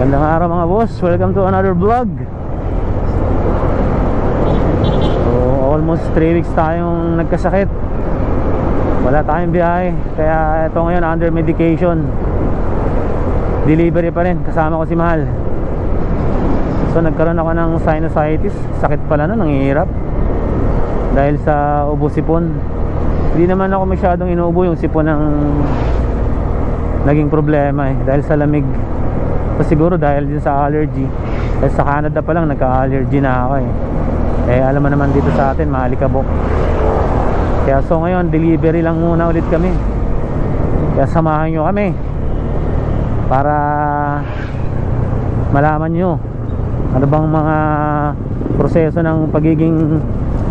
Magandang araw mga boss, welcome to another vlog. So almost 3 weeks tayong nagkasakit. Wala tayong biyahe, kaya ito ngayon under medication. Delivery pa rin, kasama ko si Mahal. So nagkaroon ako ng sinusitis. Sakit pala na, nanghihirap dahil sa ubo sipon. Hindi naman ako masyadong inuubo, yung sipon ng naging problema dahil sa lamig. So siguro dahil din sa allergy. Dahil sa Canada pa lang nagka-allergy na ako alam mo naman dito sa atin maalikabok. Kaya so ngayon delivery lang muna ulit kami. Kaya samahan nyo kami para malaman nyo ano bang mga proseso ng pagiging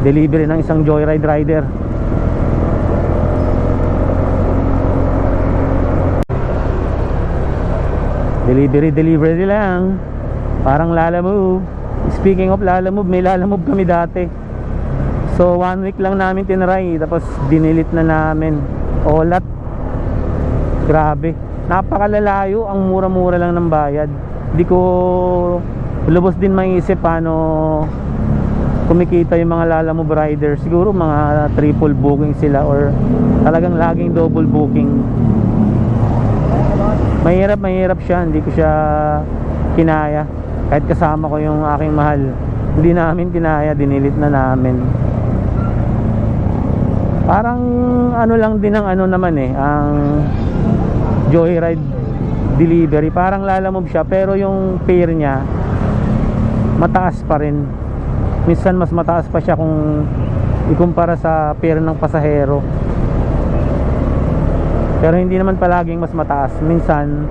delivery ng isang joyride rider. Delivery lang. Parang Lalamove. Speaking of Lalamove, may Lalamove kami dati. So 1 week lang namin tinry, tapos dinilit na namin. Olat. Grabe, napakalalayo. Ang mura-mura lang ng bayad. Hindi ko lubos din maiisip paano kumikita yung mga Lalamove rider. Siguro mga triple booking sila or talagang laging double booking. Mahirap siya, hindi ko siya kinaya. Kahit kasama ko yung aking Mahal, hindi namin kinaya, dinilit na namin. Parang ano lang din ang ano naman ang joyride delivery. Parang Lalamove siya, pero yung fare niya mataas pa rin. Minsan mas mataas pa siya kung ikumpara sa fare ng pasahero. Pero hindi naman palaging mas mataas. Minsan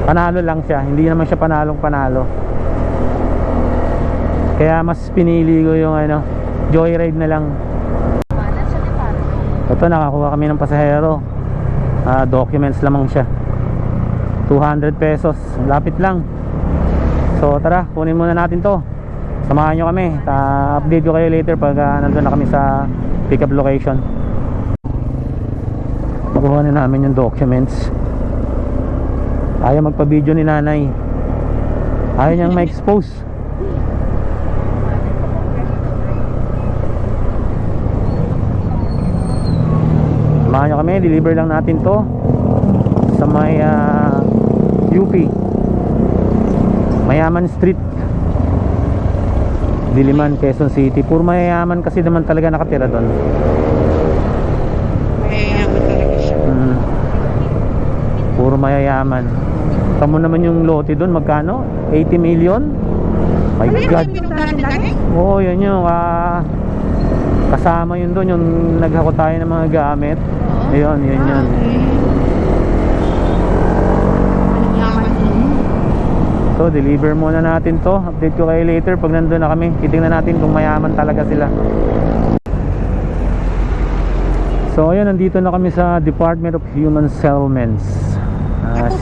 panalo lang siya, hindi naman siya panalo. Kaya mas pinili ko yung joyride na lang. Ito, nakakuha kami ng pasahero. Documents lamang siya. 200 pesos, lapit lang. So tara, kunin muna natin to. Samahan nyo kami. Update ko kayo later pag nandun na kami sa pick up location. Nakuha na namin yung documents. Ayaw magpa-video ni nanay. Ayaw niyang ma-expose. Samahan niyo kami, deliver lang natin to sa may UP Mayaman Street, Diliman, Quezon City. Puro mayayaman kasi naman talaga nakatira doon. Puro mayayaman. Tamo naman yung lote doon, magkano? 80 million? My God. Oo, yun yung kasama yun doon, yung naghako tayo ng mga gamit. Ayun, yun. So, deliver muna natin to. Update ko kayo later pag nandun na kami. Titingnan natin kung mayaman talaga sila. So, ayun, nandito na kami sa Department of Human Settlements.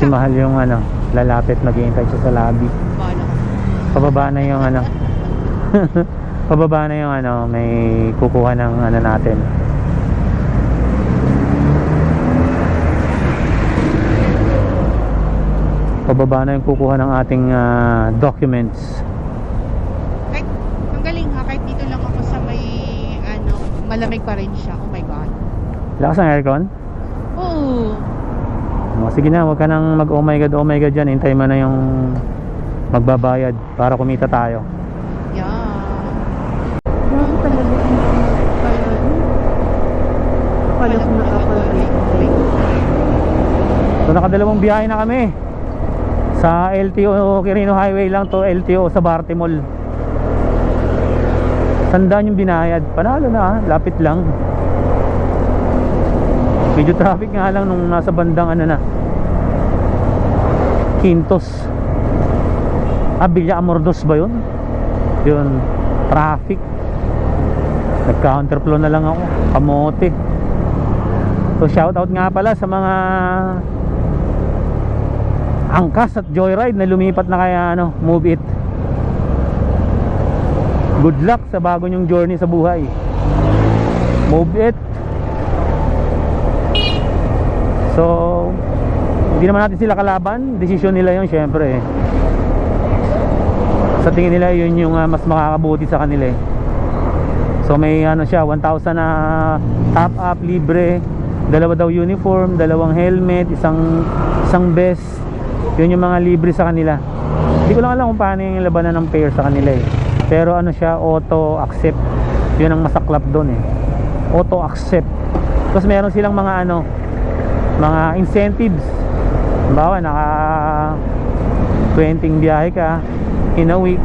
Si Mahal yung lalapit, maghihintay siya sa lobby. Pababa na yung pababa na yung may kukuha ng natin. Pababa na yung kukuha ng ating documents. Kahit, ang galing kahit dito lang ako sa may malamig pa rin siya. Oh my God. Lakas ng aircon? Oo. Sige na, huwag ka nang mag oh my god dyan. Hintay mo na yung magbabayad para kumita tayo. Yeah. So nakadalawang biyahe na kami. Sa LTO Quirino Highway lang to, LTO sa Bartimol. Sandaan yung binayad. Panalo na, lapit lang. Medyo traffic nga lang nung nasa bandang Quintos. Villa Amordos ba yun? Yun, traffic. Nag-counterflow na lang ako, kamote. So shoutout nga pala sa mga angkas at joyride na lumipat na kaya Move It. Good luck sa bago nyong journey sa buhay. Move It. So Hindi naman natin sila kalaban, desisyon nila yun syempre eh. Sa tingin nila yun yung mas makakabuti sa kanila eh. So may ano siya, 1,000 na top up libre, dalawa daw uniform, dalawang helmet, isang vest. Yun yung mga libre sa kanila. Hindi ko lang alam kung paano yung labanan ng pair sa kanila eh. Pero ano siya, auto accept. Yun ang masaklap doon eh. Auto accept. Tapos meron silang mga ano, mga incentives. Halimbawa naka 20 biyahe ka in a week,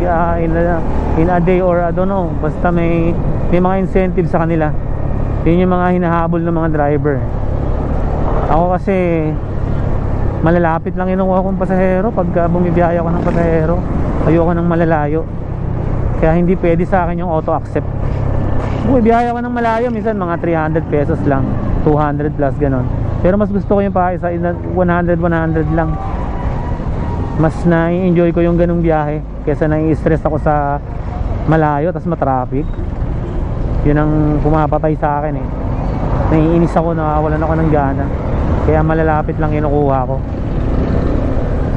in a day, or I don't know, basta may mga incentives sa kanila. Yun yung mga hinahabol ng mga driver. Ako kasi malalapit lang inukuha kong pasahero. Pagka bumibiyahe ako ng pasahero, ayoko ng malalayo, kaya hindi pwede sa akin yung auto accept. Bumibiyahe ako ng malayo, minsan mga 300 pesos lang, 200 plus ganon. Pero mas gusto ko yung pa sa 100 lang. Mas na-enjoy ko yung ganung biyahe kaysa nai-stress ako sa malayo tas matraffic. Yun ang pumapatay sa akin eh. Naiinis ako, nakawalan ako ng gana. Kaya malalapit lang kinukuha ko.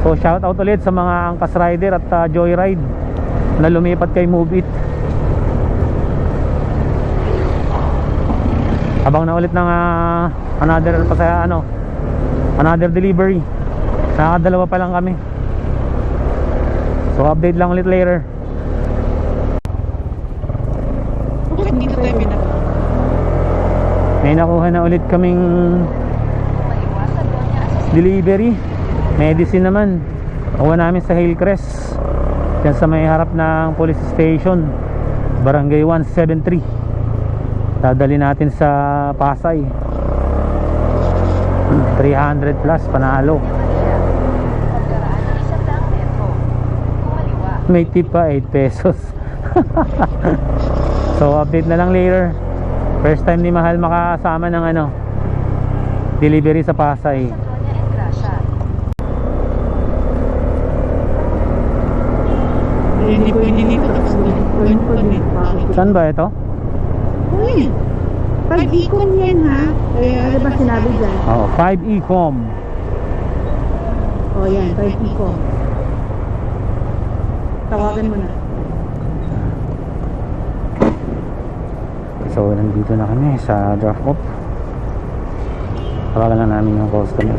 So shout out ulit sa mga Angkas Rider at Joyride na lumipat kay Move It. Abang na ulit ng another delivery. Nakadalawa pa lang kami. So update lang ulit later. Bakit dito tayo pinaka? May nakuha na ulit kaming delivery. Medicine naman. Nakuha namin sa Hillcrest. Yan sa may harap ng police station, Barangay 173. Dadali natin sa Pasay. 300 plus panalo. May tip pa 8 pesos. So update na lang later. First time ni Mahal makasama ng delivery sa Pasay. Hindi pwede dito. Tapos pwede pa dito. Saan ba ito? Uy! Pag-icon yan ha. Ano ba sinabi dyan? 5 Ecom. Yan, 5 icon. Tawagan mo na. So nandito na kami sa drop off. Tawagan na namin yung customer.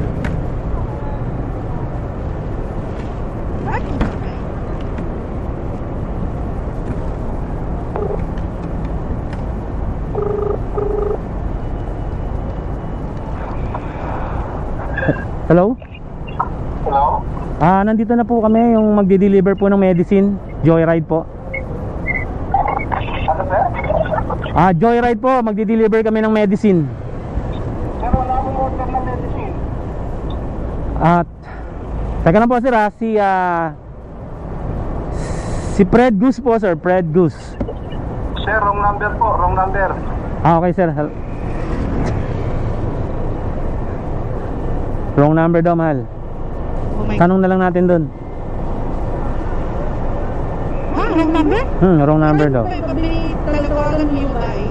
Hello? Hello? Nandito na po kami yung magde-deliver po ng medicine. Joyride po. Ano sir? Joyride po, magde-deliver kami ng medicine. Sir, wala akong order ng medicine. Teka lang po sir si Fred Goose po sir, Fred Goose. Sir, wrong number po, wrong number. Okay sir. Wrong number daw, Mahal. Oh my God. Tanong na lang natin dun. Wrong number? Wrong number daw. Tawagan mo yung guy.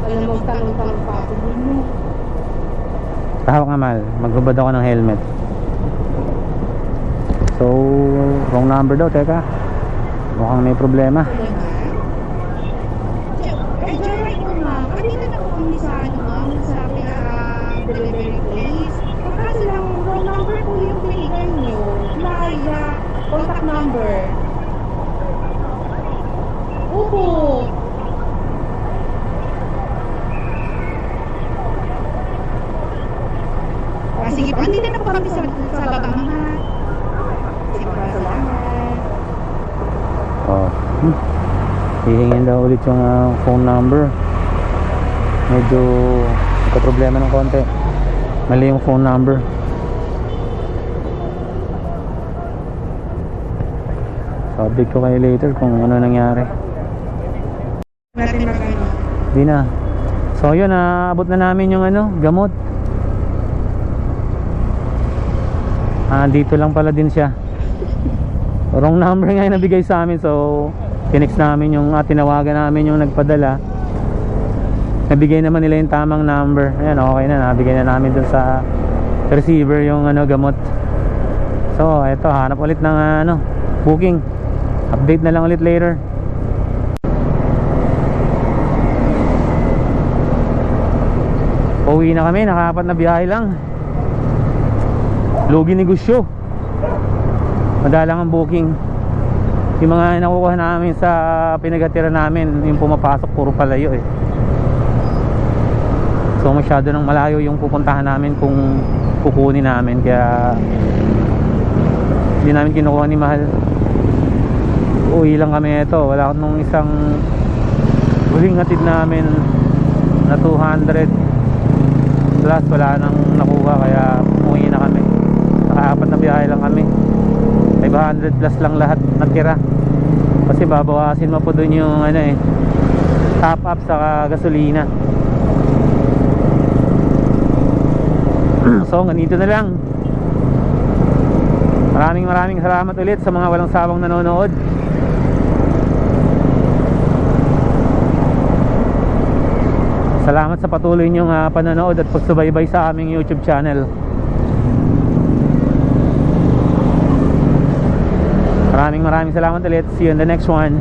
Alam mo, tanong pa ako mo. Tahawak nga, Mahal. Magbabad ako ng helmet. So, wrong number daw, teka. Mukhang may problema. Joyride mo ma'am. Kanina na po kami sa sa delivery place. Kaso lang, wrong number po yung binigay nyo. Playa, contact number. Opo. Sige po, andito na po kami sa baba mga. Sige po, salamat. Hihingin daw ulit yung phone number. Medyo nagka-problema ng konti. Mali yung phone number. So update ko kayo later kung ano nangyari. Natin magano. Di na. So yun, abot na namin yung gamot. Dito lang pala din siya. Wrong number nga yung nabigay sa amin. So tinext namin yung tinawagan namin yung nagpadala. nabigay naman nila yung tamang number. Ayan, okay na, nabigay na namin dun sa receiver yung gamot. So eto, hanap ulit ng booking. Update na lang ulit later. Pauwi na kami, nakaapat na biyahe lang. Lugi negosyo. Madalang ang booking. Yung mga nakukuha namin sa pinagatira namin, yung pumapasok puro palayo eh. So masyado nang malayo yung pupuntahan namin kung kukunin namin, kaya hindi namin kinukuha ni Mahal. Uwi lang kami ito. Wala nung isang huling hatid namin na 200 plus, wala nang nakuha, kaya umuwi na kami. Nakaapat na biyahe lang kami. 500 plus lang lahat natira, kasi babawasin mo po dun yung top up sa gasolina. So ganito na lang. Maraming salamat ulit sa mga walang sawang nanonood. Salamat sa patuloy niyong panonood at pagsubaybay sa aming YouTube channel. Maraming salamat ulit. See you in the next one.